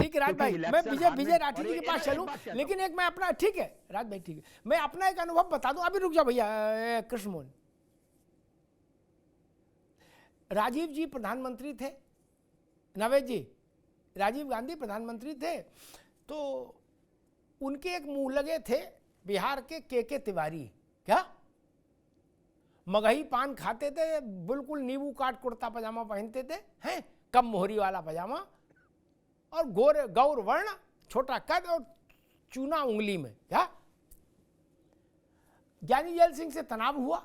ठीक है राज भाई, मैं विजय राठी जी के पास चलूं, लेकिन एक मैं अपना, ठीक है राज भाई ठीक है, मैं अपना एक अनुभव बता दूं। अभी रुक जाओ भैया कृष्ण मोहन। राजीव जी प्रधानमंत्री थे, नवेद जी, राजीव गांधी प्रधानमंत्री थे, तो उनके एक मुंह लगे थे बिहार के तिवारी, क्या मगही पान खाते थे, बिल्कुल नींबू काट कुर्ता पजामा पहनते थे, हैं कम मोहरी वाला पजामा, और गोरे गौर वर्ण, छोटा कद और चूना उंगली में, क्या ज्ञानी जैल सिंह से तनाव हुआ।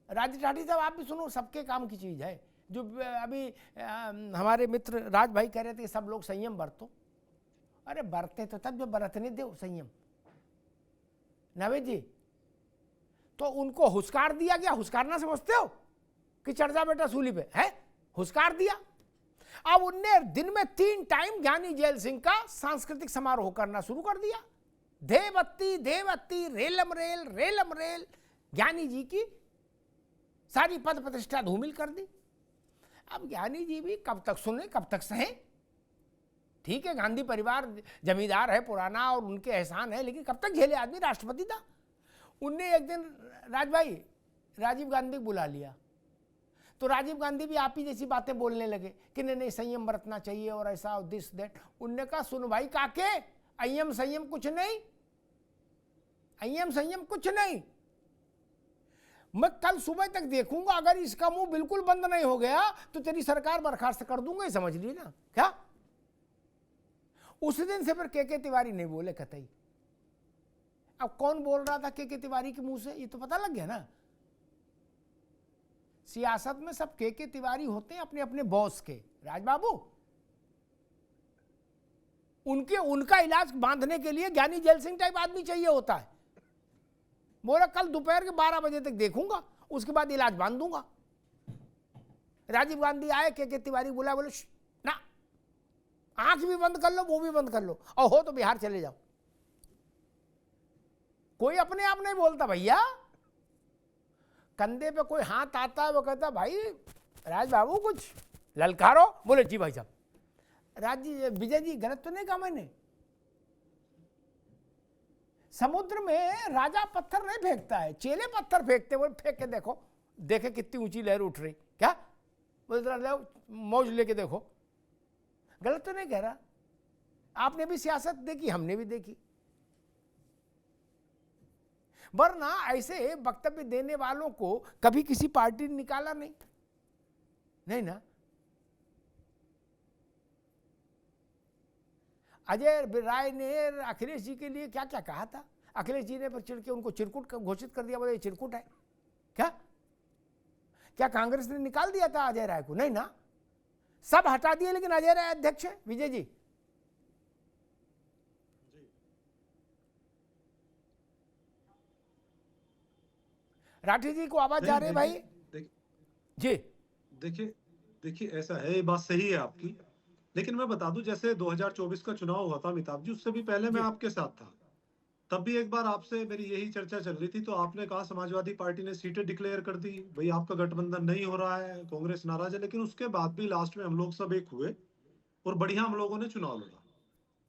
राज राठी साहब आप भी सुनो, सबके काम की चीज है। जो अभी हमारे मित्र राज भाई कह रहे थे सब लोग संयम बरतो, अरे बरते तो तब जब बरतने दो संयम, नवेद जी। तो उनको हुस्कार दिया गया, हुस्कारना समझते हो कि चढ़ जा बेटा सूली पे, है हुस्कार दिया। अब उनने दिन में 3 टाइम ज्ञानी जैल सिंह का सांस्कृतिक समारोह करना शुरू कर दिया। देवत्ती देवत्ती, रेलम रेल रेलम रेल, ज्ञानी जी की सारी पद प्रतिष्ठा धूमिल कर दी। अब ज्ञानी जी भी कब तक सुने, कब तक सहें। ठीक है गांधी परिवार जमींदार है पुराना और उनके एहसान है, लेकिन कब तक झेले आदमी, राष्ट्रपति था। उनने एक दिन राज भाई राजीव गांधी को बुला लिया, तो राजीव गांधी भी आप ही जैसी बातें बोलने लगे कि नहीं नहीं संयम बरतना चाहिए और ऐसा और दिस दैट। उनने कहा सुन भाई काके, अयम संयम कुछ नहीं, अयम संयम कुछ नहीं। मैं कल सुबह तक देखूंगा, अगर इसका मुंह बिल्कुल बंद नहीं हो गया तो तेरी सरकार बर्खास्त कर दूंगा, ये समझ ली ना। क्या उस दिन से फिर के तिवारी नहीं बोले कतई। अब कौन बोल रहा था के तिवारी के मुंह से, ये तो पता लग गया ना। सियासत में सब के तिवारी होते हैं अपने अपने बॉस के, राजबाबू। उनका इलाज बांधने के लिए ज्ञानी जैल सिंह टाइप आदमी चाहिए होता है। बोला कल दोपहर के 12 बजे तक देखूंगा, उसके बाद इलाज बांध दूंगा। राजीव गांधी आए, के तिवारी बोला, बोले ना आंख भी बंद कर लो, मुंह भी बंद कर लो, और हो तो बिहार चले जाओ। कोई अपने आप नहीं बोलता भैया, कंधे पे कोई हाथ आता है वो कहता भाई राज बाबू कुछ ललकारो, बोले जी भाई साहब। विजय जी गलत तो नहीं कहा मैंने। समुद्र में राजा पत्थर नहीं फेंकता है, चेले पत्थर फेंकते, बोले फेंक के देखो, देखे कितनी ऊंची लहर उठ रही, क्या बोलते मौज लेके देखो। गलत तो नहीं कह रहा। आपने भी सियासत देखी, हमने भी देखी, वरना ऐसे वक्तव्य देने वालों को कभी किसी पार्टी ने निकाला नहीं, नहीं ना। अजय राय ने अखिलेश जी के लिए क्या क्या कहा था, अखिलेश जी ने पर चिढ़ के उनको चिरकुट घोषित कर दिया, बोले चिरकुट है क्या। क्या कांग्रेस ने निकाल दिया था अजय राय को, नहीं ना, सब हटा दिए, लेकिन अजय राय अध्यक्ष है। विजय जी राठी जी को आवाज जा रही है भाई जी। देखिए ऐसा है, ये बात सही है आपकी, लेकिन मैं बता दूं जैसे 2024 का चुनाव हुआ था अमिताभ जी, उससे भी पहले मैं आपके साथ था, तब भी एक बार आपसे मेरी यही चर्चा चल रही थी, तो आपने कहा समाजवादी पार्टी ने सीटें डिक्लेयर कर दी, भाई आपका गठबंधन नहीं हो रहा है, कांग्रेस नाराज है, लेकिन उसके बाद भी लास्ट में हम लोग सब एक हुए और बढ़िया हम लोगों ने चुनाव लड़ा।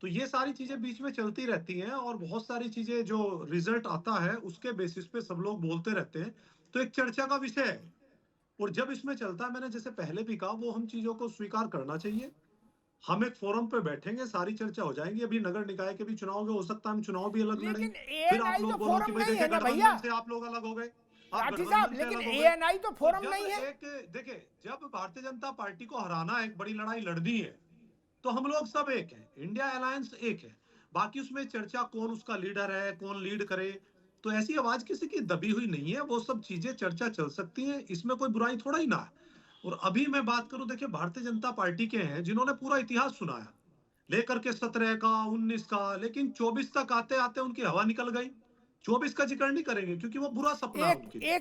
तो ये सारी चीजें बीच में चलती रहती हैं, और बहुत सारी चीजें जो रिजल्ट आता है उसके बेसिस पे सब लोग बोलते रहते हैं, तो एक चर्चा का विषय है। और जब इसमें चलता है, मैंने जैसे पहले भी कहा, वो हम चीजों को स्वीकार करना चाहिए। हम एक फोरम पे बैठेंगे, सारी चर्चा हो जाएगी। अभी नगर निकाय के भी चुनाव में हो सकता है हम चुनाव भी अलग लड़ें, फिर आप लोग बोलो कि भाई देखिए गठबंधन से आप लोग अलग हो गए, आप गठबंधन से अलग हो गए। तो फोरम नहीं है। देखिए जब भारतीय जनता पार्टी को हराना है, एक बड़ी लड़ाई लड़नी है, तो हम लोग सब एक है, इंडिया अलायंस एक है। बाकी उसमें चर्चा कौन उसका लीडर है, कौन लीड करे, तो ऐसी आवाज किसी की दबी हुई नहीं है, वो सब चीजें चर्चा चल सकती है, इसमें कोई बुराई थोड़ा ही ना है। और अभी मैं बात करूं, देखिए भारतीय जनता पार्टी के हैं जिन्होंने पूरा इतिहास सुनाया लेकर के 17 का 19 का, लेकिन 24 तक आते आते उनकी हवा निकल गई। 24 का जिक्र नहीं करेंगे क्योंकि वो बुरा सपना है उनके लिए।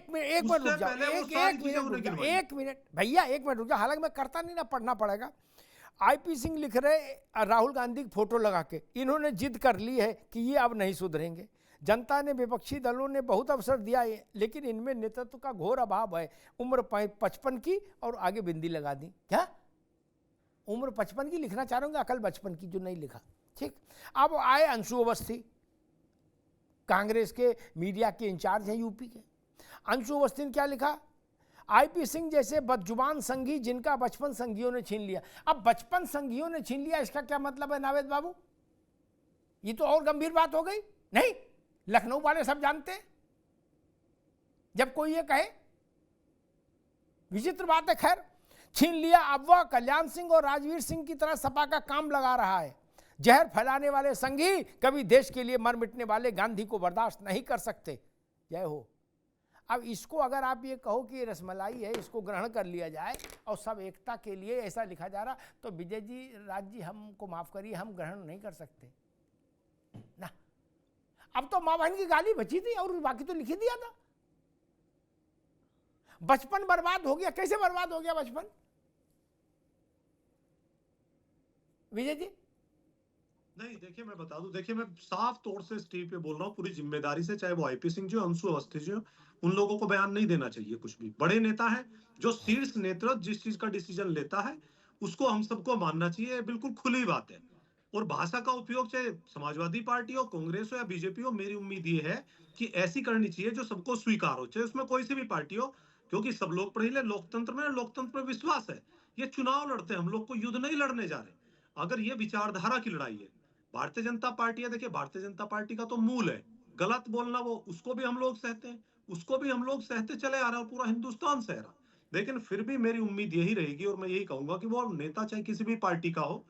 एक मिनट भैया, एक मिनट रुक जाओ, हालांकि मैं करता नहीं ना, पढ़ना पड़ेगा। आईपी सिंह लिख रहे राहुल गांधी की फोटो लगा के, इन्होंने जिद कर ली है कि ये अब नहीं सुधरेंगे। जनता ने, विपक्षी दलों ने बहुत अवसर दिया है, लेकिन इनमें नेतृत्व का घोर अभाव है। उम्र 55 की और आगे बिंदी लगा दी, क्या उम्र 55 की लिखना चाह रहा हूँ, अकल बचपन की जो नहीं लिखा। ठीक, अब आए अंशु अवस्थी, कांग्रेस के मीडिया के इंचार्ज हैं यूपी के। अंशु अवस्थी ने क्या लिखा, आईपी सिंह जैसे बदजुबान संघी जिनका बचपन संघियों ने छीन लिया। अब बचपन संघियों ने छीन लिया, इसका क्या मतलब है नावेद बाबू? ये तो और गंभीर बात हो गई। नहीं, लखनऊ वाले सब जानते हैं। जब कोई ये कहे, विचित्र बात है। खैर, छीन लिया, अब वह कल्याण सिंह और राजवीर सिंह की तरह सपा का काम लगा रहा है। जहर फैलाने वाले संघी कभी देश के लिए मर मिटने वाले गांधी को बर्दाश्त नहीं कर सकते। जय हो। अब इसको अगर आप ये कहो कि ये रसमलाई है, इसको ग्रहण कर लिया जाए और सब एकता के लिए ऐसा लिखा जा रहा, तो विजय जी, राज जी, हमको माफ करिए, हम ग्रहण नहीं कर सकते ना। अब तो माँ बहन की गाली बची थी और बाकी तो लिख ही दिया था। बचपन बर्बाद हो गया। कैसे बर्बाद हो गया बचपन, विजय जी? नहीं, देखिए मैं बता दूं, देखिए मैं साफ तौर से इस टीवी पे बोल रहा हूँ पूरी जिम्मेदारी से, चाहे वो आईपी सिंह जो, अंशु अवस्थी जो, उन लोगों को बयान नहीं देना चाहिए कुछ भी। बड़े नेता हैं, जो शीर्ष नेतृत्व जिस चीज का डिसीजन लेता है उसको हम सबको मानना चाहिए, बिल्कुल खुली बात है। और भाषा का उपयोग चाहे समाजवादी पार्टी हो, कांग्रेस हो या बीजेपी हो, मेरी उम्मीद ये है कि ऐसी करनी चाहिए जो सबको स्वीकार हो, चाहे उसमें कोई सी भी पार्टी हो, क्योंकि सब लोग पढ़े, लोकतंत्र में विश्वास है। ये चुनाव लड़ते हैं हम लोग, को युद्ध नहीं लड़ने जा रहे। अगर ये विचारधारा की लड़ाई है, भारतीय जनता पार्टी है, देखिए भारतीय जनता पार्टी का तो मूल है गलत बोलना, वो उसको भी हम लोग सहते हैं, उसको भी हम लोग सहते चले आ रहे हैं और पूरा हिंदुस्तान सह रहा। लेकिन फिर भी मेरी उम्मीद यही रहेगी और मैं यही कहूंगा कि वो नेता चाहे किसी भी पार्टी का हो,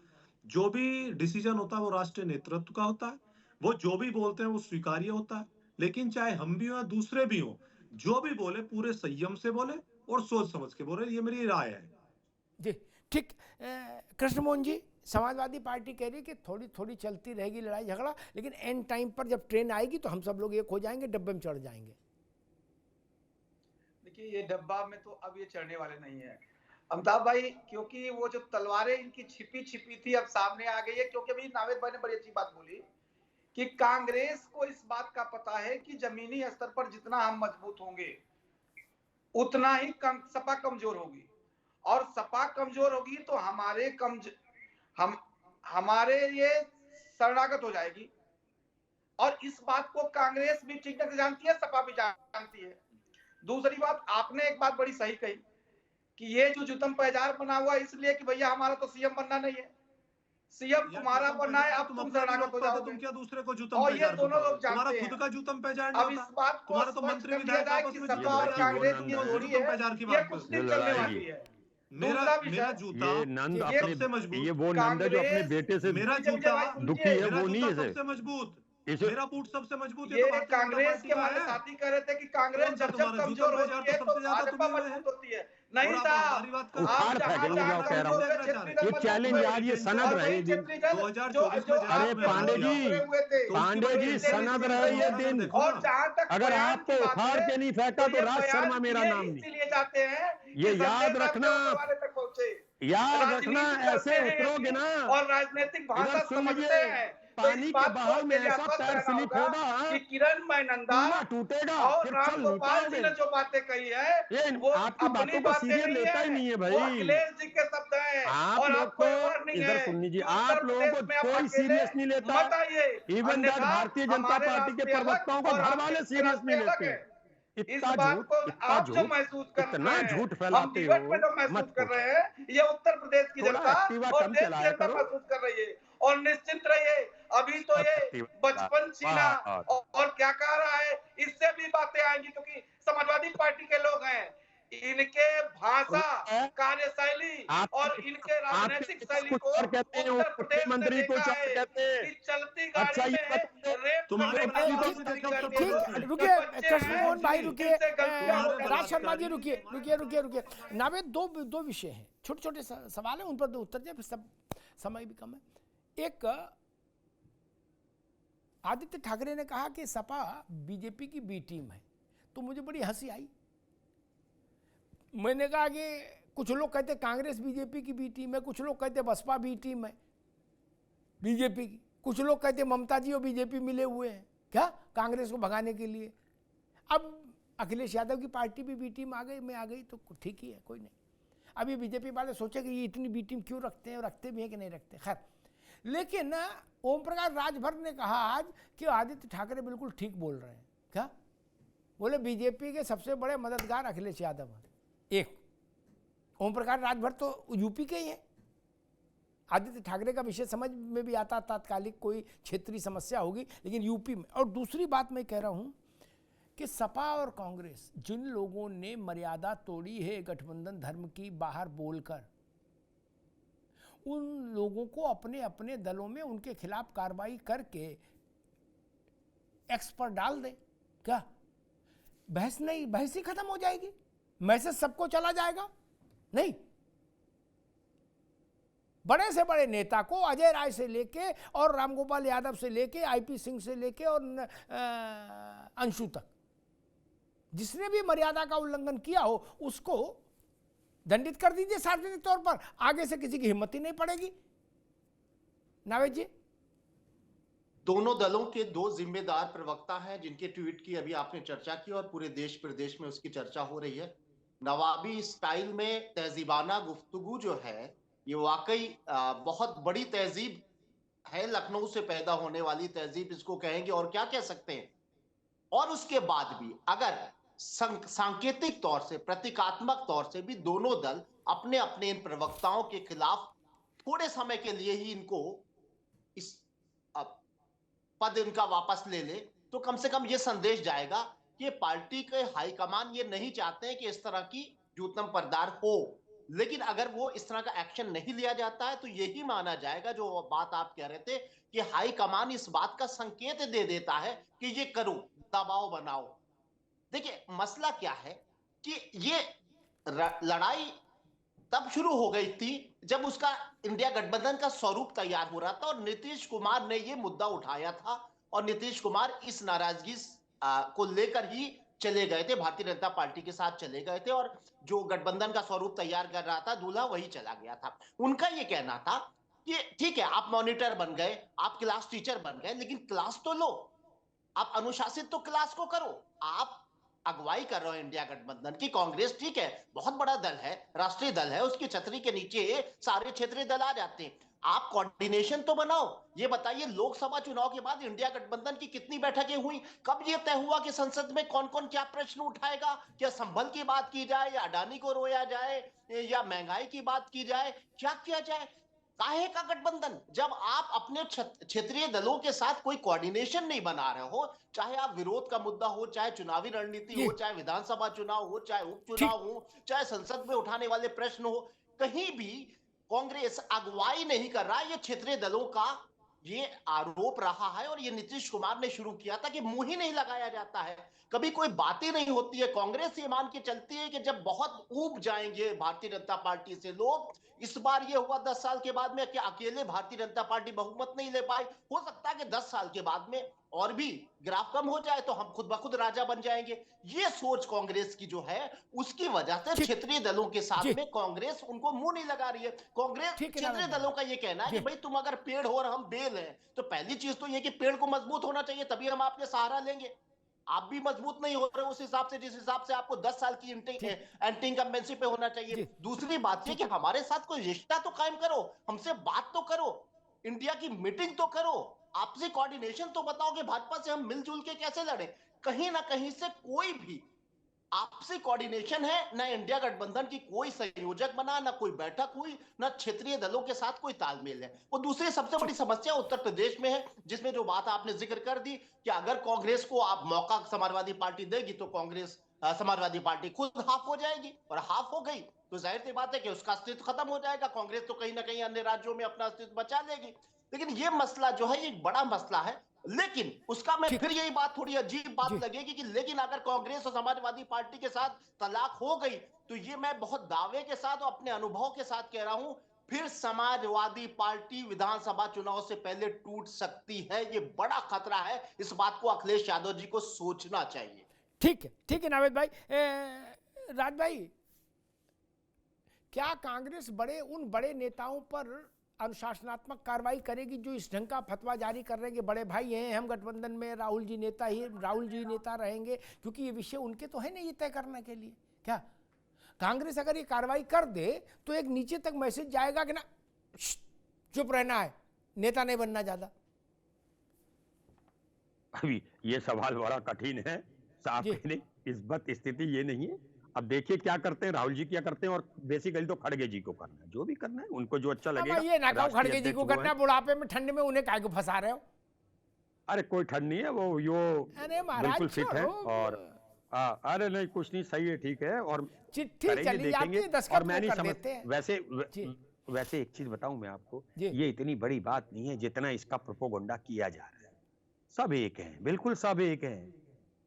जो भी डिसीजन होता है वो राष्ट्रीय नेतृत्व का होता है, वो जो भी बोलते हैं वो स्वीकार्य होता है। लेकिन चाहे हम भी हो या दूसरे भी हो, जो भी बोले पूरे संयम से बोले और सोच समझ के बोले, ये मेरी राय है जी। ठीक, कृष्ण मोहन जी, समाजवादी पार्टी कह रही है कि थोड़ी थोड़ी चलती रहेगी लड़ाई झगड़ा, लेकिन एंड टाइम पर जब ट्रेन आएगी तो हम सब लोग एक हो जाएंगे, डब्बे में चढ़ जाएंगे। देखिए, ये डब्बा में तो अब ये चढ़ने वाले नहीं है अमिताभ भाई, क्योंकि वो जो तलवारें इनकी छिपी छिपी थी अब सामने आ गई है। क्योंकि अभी नावेद भाई ने बड़ी अच्छी बात बोली कि कांग्रेस को इस बात का पता है कि जमीनी स्तर पर जितना हम मजबूत होंगे उतना ही सपा कमजोर होगी, और सपा कमजोर होगी तो हमारे ये शरणागत हो जाएगी। और इस बात को कांग्रेस भी ठीक ढंग से जानती है, सपा भी जानती है। दूसरी बात, आपने एक बात बड़ी सही कही कि ये जो जुतम पैजार बना हुआ है इसलिए कि भैया हमारा तो सीएम बनना नहीं है, सीएम तुम्हारा बनना है, अब तुम शरणागत हो जाओगे। तुम क्या दूसरे को जूतम और ये पैजार दोनों लोग तुम्हारा जानते खुद हैं। का जूतम पैजार अब इस बात को तुम्हारा तो मंत्री विधायक आपस में सपा और कांग्रेस की जोड़ी है, ये कुछ दिन चलने वाली है। मेरा जूता ये नंद ये अपने सबसे मजबूत, ये वो नंद है जो अपने बेटे से मेरा जूता दुखी है, मेरा वो नहीं जूता है सबसे मजबूत, इसे मेरा बूट सबसे मजबूत। ये तो भारतीय जनता कांग्रेस पार्टी के का हमारे है। साथी कह रहे थे कि कांग्रेस जब तुम्हारा कमजोर जूता होती है तो तो सबसे ज्यादा भाजपा तुम्हें मजबूत होती है। नहीं और आप साहब, हमारी बात का उखाड़ आप जहां फेंकेंगे, जहां मैं कह रहा हूं। कमजोर है, क्षेत्रीय ये चैलेंज यार, ये सनद रहे दिन। 2024 में अरे पांडे जी सनद रहे ये दिन। और जहां तक अगर आपको उखाड़ के नहीं फेंका तो राज शर्मा मेरा नाम नहीं। इसीलिए जाते हैं ये याद रखना, तक पहुंचे, याद रखना, ऐसे उतरोगे ना और राजनीतिक भाषा समझते हैं। पानी के बहाव में ऐसा पैर स्लिप होगा कि किरण मैनंदा टूटेगा, और फिर राम चल नहीं गोपाल जी पाओगे। ने जो बातें कही है वो आपकी बातों को सीरियस लेता ही नहीं है भाई। वो अखिलेश जी के शब्द हैं। आप और लोग आपको को इधर सुन लीजिए, आप लोगों को कोई सीरियस नहीं लेता। Even that Bharatiya Janata party के प्रवक्ताओं को घर वाले सीरियस नहीं लेते। इतना झूठ, इतना झूठ, इतना झूठ फैलाते हो, मत कर रहे हैं। ये उत्तर प्रदेश की जनता और कम देश की चलाया जनता करो। महसूस कर रही है। और निश्चिंत रहिए, अभी तो ये बचपन छीना और क्या कह रहा है, इससे भी बातें आएंगी, क्योंकि समाजवादी पार्टी के लोग हैं। इनके भाषा, कार्यशैली और इनके राजनीतिक शैली को उत्तर प्रदेश में देखा है कि चलती गाड़ी में रुकिए कृष्ण मोहन भाई, रुकिए राज शर्मा जी, रुकिए रुकिए रुकिए रुकिए। नावेद, दो विषय हैं, छोटे छोटे सवाल हैं, उन पर दो उत्तर दिए, फिर सब समय भी कम है। एक, आदित्य ठाकरे ने कहा कि सपा बीजेपी की बी टीम है, तो मुझे बड़ी हंसी आई। मैंने कहा कि कुछ लोग कहते कांग्रेस बीजेपी की बी टीम है, कुछ लोग कहते बसपा बी टीम है बीजेपी की, कुछ लोग कहते ममता जी और बीजेपी मिले हुए हैं क्या कांग्रेस को भगाने के लिए। अब अखिलेश यादव की पार्टी भी बी टीम आ गई, मैं आ गई, तो ठीक ही है, कोई नहीं। अभी बीजेपी वाले सोचे कि ये इतनी बी टीम क्यों रखते हैं, और रखते भी हैं कि नहीं रखते। खैर, लेकिन ओम प्रकाश राजभर ने कहा आज कि आदित्य ठाकरे बिल्कुल ठीक बोल रहे हैं। क्या बोले? बीजेपी के सबसे बड़े मददगार अखिलेश यादव हैं। एक ओम प्रकाश राजभर तो यूपी के ही हैं। आदित्य ठाकरे का विषय समझ में भी आता, तात्कालिक कोई क्षेत्रीय समस्या होगी, लेकिन यूपी में। और दूसरी बात मैं कह रहा हूं कि सपा और कांग्रेस, जिन लोगों ने मर्यादा तोड़ी है गठबंधन धर्म की बाहर बोलकर, उन लोगों को अपने अपने दलों में उनके खिलाफ कार्रवाई करके एक्स पर डाल दे। क्या बहस नहीं, बहस ही खत्म हो जाएगी, मैसेज सबको चला जाएगा? नहीं, बड़े से बड़े नेता को अजय राय से लेके और रामगोपाल यादव से लेके आईपी सिंह से लेके और अंशु तक, जिसने भी मर्यादा का उल्लंघन किया हो उसको दंडित कर दीजिए सार्वजनिक तौर पर। आगे से किसी की हिम्मत ही नहीं पड़ेगी। नावेद जी, दोनों दलों के दो जिम्मेदार प्रवक्ता हैं जिनके ट्वीट की अभी आपने चर्चा की और पूरे देश प्रदेश में उसकी चर्चा हो रही है। नवाबी स्टाइल में तहजीबाना गुफ्तगू जो है, ये वाकई बहुत बड़ी तहजीब है, लखनऊ से पैदा होने वाली तहजीब इसको कहेंगे और क्या कह सकते हैं। और उसके बाद भी अगर सांकेतिक तौर से, प्रतीकात्मक तौर से भी दोनों दल अपने अपने इन प्रवक्ताओं के खिलाफ थोड़े समय के लिए ही इनको इस पद इनका वापस ले ले, तो कम से कम ये संदेश जाएगा कि पार्टी के हाईकमान ये नहीं चाहते हैं कि इस तरह की जूतम पर्दार हो। लेकिन अगर वो इस तरह का एक्शन नहीं लिया जाता है तो यही माना जाएगा, जो बात आप कह रहे थे, कि हाईकमान इस बात का संकेत दे देता है कि ये करो, दबाव बनाओ। देखिए मसला क्या है कि ये लड़ाई तब शुरू हो गई थी जब उसका इंडिया गठबंधन का स्वरूप तैयार हो रहा था और नीतीश कुमार ने ये मुद्दा उठाया था और नीतीश कुमार इस नाराजगी को लेकर ही चले गए थे, भारतीय जनता पार्टी के साथ चले गए थे और जो गठबंधन का स्वरूप तैयार कर रहा था दूल्हा वही चला गया था। उनका ये कहना था कि ठीक है, आप मॉनिटर बन गए, आप क्लास टीचर बन गए, लेकिन क्लास तो लो, आप अनुशासित तो क्लास को करो। आप अगुवाई कर रहे हो इंडिया गठबंधन की, कांग्रेस ठीक है बहुत बड़ा दल है, राष्ट्रीय दल है, उसकी छतरी के नीचे सारे क्षेत्रीय दल आ जाते हैं, आप कोऑर्डिनेशन तो बनाओ। ये बताइए लोकसभा चुनाव के बाद इंडिया गठबंधन की कितनी बैठकें हुई, कब ये तय हुआ कि संसद में कौन कौन क्या प्रश्न उठाएगा, क्या संभल की बात की जाए या अडानी को रोया जाए या महंगाई की बात की जाए, क्या किया जाए? काहे का गठबंधन जब आप अपने क्षेत्रीय दलों के साथ कोई कोऑर्डिनेशन नहीं बना रहे हो, चाहे आप विरोध का मुद्दा हो, चाहे चुनावी रणनीति हो, चाहे विधानसभा चुनाव हो, चाहे उपचुनाव हो, चाहे संसद में उठाने वाले प्रश्न हो, कहीं भी कांग्रेस अगुवाई नहीं कर रहा। ये क्षेत्रीय दलों का ये आरोप रहा है और ये नीतीश कुमार ने शुरू किया था कि मुंह ही नहीं लगाया जाता है, कभी कोई बातें नहीं होती है। कांग्रेस ये मान के चलती है कि जब बहुत ऊब जाएंगे भारतीय जनता पार्टी से लोग, इस बार ये हुआ 10 साल के बाद में कि अकेले भारतीय जनता पार्टी बहुमत नहीं ले पाई, हो सकता है कि 10 साल के बाद में और भी ग्राफ कम हो जाए तो हम खुद ब खुद राजा बन जाएंगे। ये सोच कांग्रेस की जो है, उसकी वजह से क्षेत्रीय दलों के साथ में कांग्रेस उनको मुंह नहीं लगा रही है। कांग्रेस क्षेत्रीय दलों का ये कहना है कि भाई तुम अगर पेड़ हो और हम बेल हैं, तो पहली चीज तो ये कि पेड़ को मजबूत होना चाहिए, तभी हम आपके सहारा लेंगे। आप भी मजबूत नहीं हो रहे उस हिसाब से जिस हिसाब से आपको 10 साल की एंटी इनकम्बेंसी पे होना चाहिए। दूसरी बात ये कि हमारे साथ कोई रिश्ता तो कायम करो, हमसे बात तो करो, इंडिया की मीटिंग तो करो, आपसे कोऑर्डिनेशन तो बताओ कि भाजपा से हम मिलजुल के कैसे लड़े। कहीं ना कहीं से कोई भी आपसे कोऑर्डिनेशन है, ना इंडिया गठबंधन की कोई संयोजक बना, ना कोई बैठक हुई, ना क्षेत्रीय दलों के साथ कोई तालमेल है। और दूसरी सबसे बड़ी समस्या उत्तर प्रदेश में है, जिसमें जो बात आपने जिक्र कर दी कि अगर कांग्रेस को आप मौका समाजवादी पार्टी देगी तो कांग्रेस समाजवादी पार्टी खुद हाफ हो जाएगी, और हाफ हो गई तो जाहिर सी बात है कि उसका अस्तित्व खत्म हो जाएगा। कांग्रेस तो कहीं ना कहीं अन्य राज्यों में अपना अस्तित्व बचा लेगी। लेकिन ये मसला जो है, ये एक बड़ा मसला है। लेकिन उसका मैं फिर यही बात थोड़ी अजीब बात लगेगी कि लेकिन अगर कांग्रेस और समाजवादी पार्टी के साथ तलाक हो गई तो ये मैं बहुत दावे के साथ और अपने अनुभव के साथ कह रहा हूं, फिर समाजवादी पार्टी विधानसभा चुनाव से पहले टूट सकती है। ये बड़ा खतरा है, इस बात को अखिलेश यादव जी को सोचना चाहिए। ठीक है नावेद भाई। राज भाई, क्या कांग्रेस उन बड़े नेताओं पर अनुशासनात्मक कार्रवाई करेगी जो इस ढंग का फतवा जारी कर रहे हैं कि बड़े भाई हैं हम गठबंधन में, राहुल जी नेता रहेंगे, क्योंकि ये विषय उनके तो है नहीं ये तय करने के लिए? क्या कांग्रेस अगर ये कार्रवाई कर दे तो एक नीचे तक मैसेज जाएगा कि ना चुप रहना है, नेता नहीं बनना ज्यादा। अभी ये सवाल बड़ा कठिन है साहब, कहने इस वक्त स्थिति ये नहीं है। अब देखिए क्या करते हैं राहुल जी, क्या करते हैं, और बेसिकली तो खड़गे जी को करना है, जो भी करना है उनको जो अच्छा लगेगा। ये ना कहो खड़गे जी को करना है, बुढ़ापे में ठंड में उन्हें काहे को फंसा रहे हो? अरे कोई ठंड नहीं है, वो यो बिल्कुल फिट है। और अरे नहीं कुछ नहीं, सही है, ठीक है। और चिट्ठी चली जाती है, दस्तखत वो कर देते हैं। वैसे एक चीज बताऊं मैं आपको, ये इतनी बड़ी बात नहीं है जितना इसका प्रोपोगंडा किया जा रहा है। सब एक हैं, बिल्कुल सब एक हैं।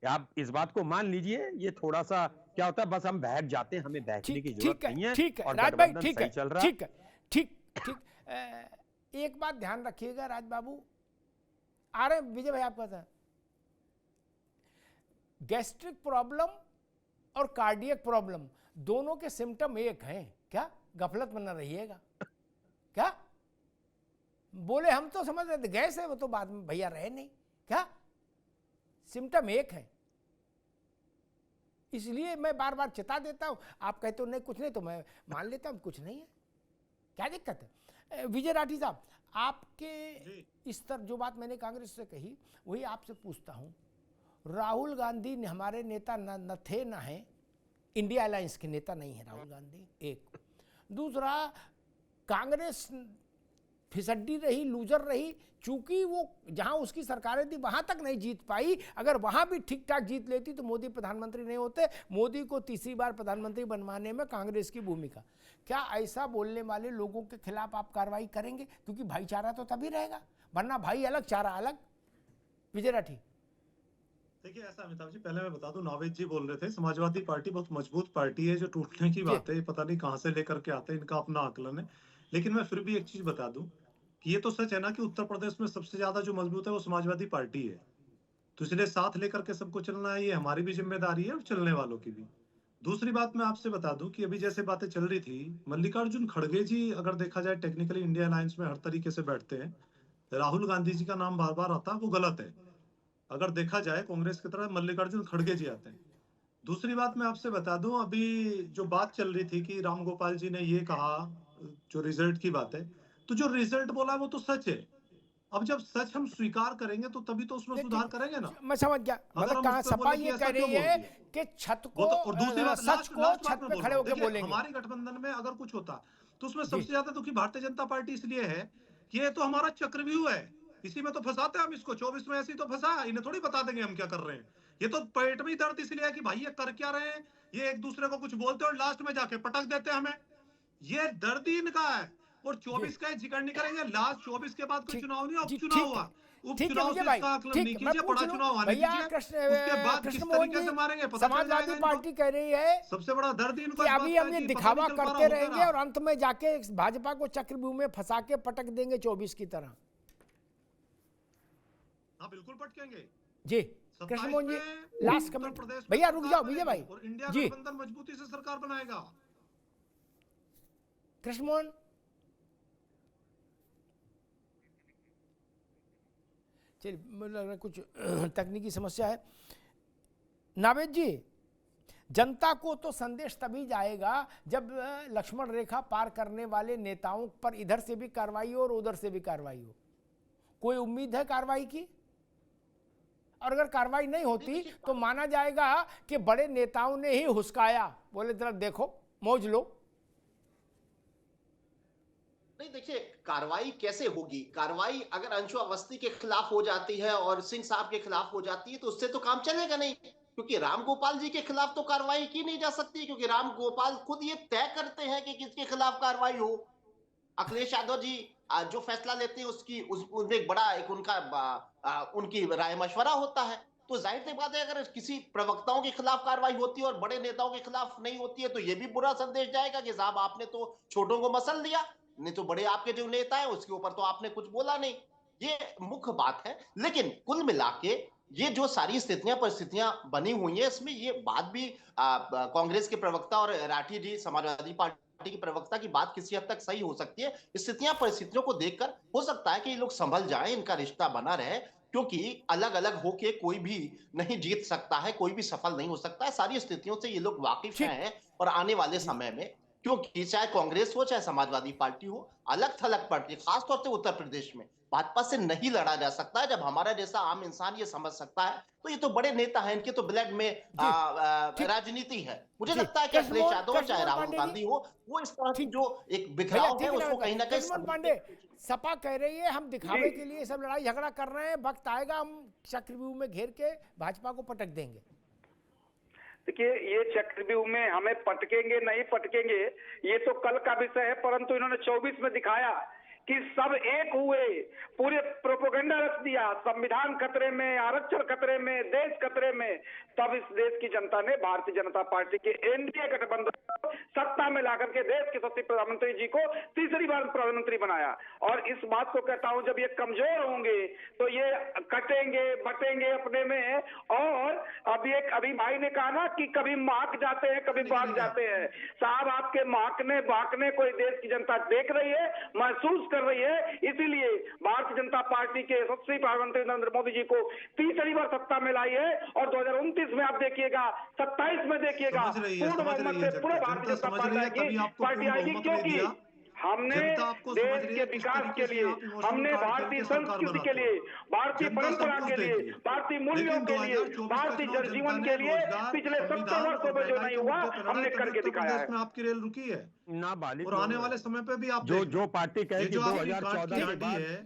आप इस बात को मान लीजिए। ये थोड़ा सा क्या होता है, बस हम बहक जाते हैं, हमें बहकने की जरूरत नहीं है। ठीक है राज भाई, ठीक है, ठीक है, ठीक। एक बात ध्यान रखिएगा राज बाबू, आ रहे विजय भाई, आपका था गैस्ट्रिक प्रॉब्लम और कार्डियक प्रॉब्लम दोनों के सिम्टम एक हैं क्या? गफलत में न रहिएगा। क्या बोले हम तो समझ रहे थे गैस है, वो तो बाद में भैया रहे नहीं। क्या सिम्टम एक है, इसलिए मैं बार बार चेता देता हूं। आप कहते हो नहीं कुछ नहीं, तो मैं मान लेता हूं कुछ नहीं है, क्या दिक्कत है? विजय राठी साहब, आपके इस तरह जो बात मैंने कांग्रेस से कही वही आपसे पूछता हूं। राहुल गांधी हमारे नेता न थे न हैं, इंडिया अलायंस के नेता नहीं है राहुल गांधी, एक। दूसरा, कांग्रेस फिसड्डी रही, लूजर रही, चूंकि वो जहां उसकी सरकारें थी वहां तक नहीं जीत पाई। अगर वहां भी ठीक ठाक जीत लेती तो मोदी प्रधानमंत्री नहीं होते। मोदी को तीसरी बार प्रधानमंत्री बनवाने में कांग्रेस की भूमिका। क्या ऐसा बोलने वाले लोगों के खिलाफ आप कार्रवाई करेंगे? क्योंकि भाईचारा तो तभी रहेगा, वरना भाई अलग चारा अलग। विजय राठी। देखिए ऐसा अमिताभ जी, पहले मैं बता दूं, नावेद जी बोल रहे थे समाजवादी पार्टी बहुत मजबूत पार्टी है, जो टूटने की बात है पता नहीं कहां से लेकर के आते हैं, इनका अपना आकलन है। लेकिन मैं फिर भी एक चीज बता दूं कि ये तो सच है ना कि उत्तर प्रदेश में सबसे ज्यादा जो मजबूत है वो समाजवादी पार्टी है। तो इसलिए साथ लेकर के सबको चलना है, ये हमारी भी जिम्मेदारी है और चलने वालों की भी। दूसरी बात मैं आपसे बता दूं कि अभी जैसे बातें चल रही थी, मल्लिकार्जुन खड़गे जी अगर देखा जाए टेक्निकली इंडिया अलायंस में हर तरीके से बैठते हैं, राहुल गांधी जी का नाम बार बार आता है, वो गलत है। अगर देखा जाए कांग्रेस की तरफ मल्लिकार्जुन खड़गे जी आते हैं। दूसरी बात मैं आपसे बता दूं, अभी जो बात चल रही थी कि राम गोपाल जी ने ये कहा, जो रिजल्ट की बात है, तो जो रिजल्ट बोला वो तो सच है। अब जब सच हम स्वीकार करेंगे तो तभी तो उसमें सुधार करेंगे ना। मैं समझ गया, मतलब कहां सपा ये कह रही है कि छत को, और दूसरी बात सच को छत पे खड़े होकर बोलेंगे। हमारे गठबंधन में अगर कुछ होता तो उसमें सबसे ज्यादा दुखी भारतीय जनता पार्टी इसलिए है कि ये तो हमारा चक्रव्यूह है, इसी में तो फंसाते हैं हम इसको। 24 में ऐसी तो फंसा, इन्हें थोड़ी बता देंगे हम क्या कर रहे हैं। ये तो पेट में ही दर्द इसलिए है कि भाई ये कर क्या रहे हैं, ये एक दूसरे को कुछ बोलते और लास्ट में जाके पटक देते हैं हमें। ये दर्द ही इनका है। और 24 का जिक्र नहीं करेंगे, लास्ट 24 के बाद कोई चुनाव नहीं, उपचुनाव हुआ। उपचुनाव से इसका आकलन नहीं कीजिए, बड़ा चुनाव आने दीजिए, उसके बाद किस तरीके से मारेंगे पता चल जाएगा। समाजवादी पार्टी कह रही है सबसे बड़ा दर्द इनको अभी हम ये दिखावा करते रहेंगे और अंत में जाके भाजपा को चक्रव्यूह में फंसा के पटक देंगे 24 की तरह। हाँ बिल्कुल पटकेंगे जी। Krishna Mohan ji, last comment. भैया रुक जाओ विजय भाई जी, मजबूती से सरकार बनाएगा। कृष्ण मोहन, चलिए मुझे लग रहा है कुछ तकनीकी समस्या है। नावेद जी, जनता को तो संदेश तभी जाएगा जब लक्ष्मण रेखा पार करने वाले नेताओं पर इधर से भी कार्रवाई हो और उधर से भी कार्रवाई हो। कोई उम्मीद है कार्रवाई की? और अगर कार्रवाई नहीं होती तो माना जाएगा कि बड़े नेताओं ने ही हुस्काया, बोले जरा देखो मौज लो। नहीं देखिए, कार्रवाई कैसे होगी? कार्रवाई अगर अंशु अवस्थी के खिलाफ हो जाती है और सिंह साहब के खिलाफ हो जाती है तो उससे तो काम चलेगा नहीं, क्योंकि राम गोपाल जी के खिलाफ तो कार्रवाई की नहीं जा सकती, क्योंकि राम गोपाल खुद ये तय करते हैं कि किसके खिलाफ कार्रवाई हो। अखिलेश यादव जी जो फैसला लेते हैं उसमें एक बड़ा एक उनकी राय मशवरा होता है। तो जाहिर सी बात है अगर किसी प्रवक्ताओं के खिलाफ कार्रवाई होती है और बड़े नेताओं के खिलाफ नहीं होती है तो ये भी बुरा संदेश जाएगा कि साहब आपने तो छोटों को मसल दिया, नहीं तो बड़े आपके जो नेता है उसके ऊपर तो आपने कुछ बोला नहीं। ये मुख्य बात है। लेकिन कुल मिला के ये जो सारी परिस्थितियां बनी हुई है, इसमें ये बात भी कांग्रेस के प्रवक्ता और राठी जी समाजवादी पार्टी के प्रवक्ता की बात किसी हद तक सही हो सकती है। स्थितियां परिस्थितियों को देखकर हो सकता है कि ये लोग संभल जाएं, इनका रिश्ता बना रहे। क्योंकि अलग अलग होके कोई भी नहीं जीत सकता है, कोई भी सफल नहीं हो सकता है। सारी स्थितियों से ये लोग वाकिफ ठीक। हैं और आने वाले समय में, क्योंकि चाहे कांग्रेस हो चाहे समाजवादी पार्टी हो, अलग थलग पार्टी, खासतौर से उत्तर प्रदेश में भाजपा से नहीं लड़ा जा सकता है। जब हमारा जैसा आम इंसान ये समझ सकता है, तो ये तो बड़े नेता हैं, इनके तो ब्लड में ठीक। राजनीति है। मुझे जी, लगता है कि अखिलेश कृष्णमोहन यादव हो चाहे राहुल पांडे गांधी जी, हो, वो इस तरह की ठीक। जो एक भैया बिखराव ठीक है है उसको कहीं ना कहीं कृष्णमोहन पांडे, सपा कह रही है हम दिखावे के लिए सब लड़ाई झगड़ा कर रहे हैं, वक्त आएगा हम चक्रव्यूह में घेर के भाजपा को पटक देंगे। देखिए, ये चक्रव्यूह में हमें पटकेंगे नहीं पटकेंगे ये तो कल का विषय है, परंतु इन्होंने 24 में दिखाया कि सब एक हुए, पूरे प्रोपेगेंडा रच दिया, संविधान खतरे में, आरक्षण खतरे में, देश खतरे में। तब इस देश की जनता ने भारतीय जनता पार्टी के एनडीए गठबंधन को सत्ता में लाकर के देश के यशस्वी प्रधानमंत्री जी को तीसरी बार प्रधानमंत्री बनाया। और इस बात को कहता हूं, जब ये कमजोर होंगे तो ये कटेंगे बटेंगे अपने में। और अभी भाई ने कहा ना कि कभी महक जाते हैं कभी भाग जाते हैं। साहब, आपके महकने भागने कोई देश की जनता देख रही है, महसूस कर रही है। इसीलिए भारतीय जनता पार्टी के यशस्वी प्रधानमंत्री नरेंद्र मोदी जी को तीसरी बार सत्ता में लाई है। और 2029 में आप देखिएगा, 27 में देखिएगा, पूर्ण बहुमत से पूरे भारतीय जनता पार्टी आएगी, क्योंकि हमने देश के विकास के लिए, हमने भारतीय संस्कृति के लिए, भारतीय परंपरा के लिए, भारतीय मूल्यों के लिए, भारतीय जनजीवन के लिए पिछले 70 वर्षों में जो नहीं हुआ हमने करके दिखाया है। आपकी रेल रुकी है नाबालिग और आने वाले समय पे भी आप जो पार्टी कहे कि जो आपकी 2014 कांट की के बाद है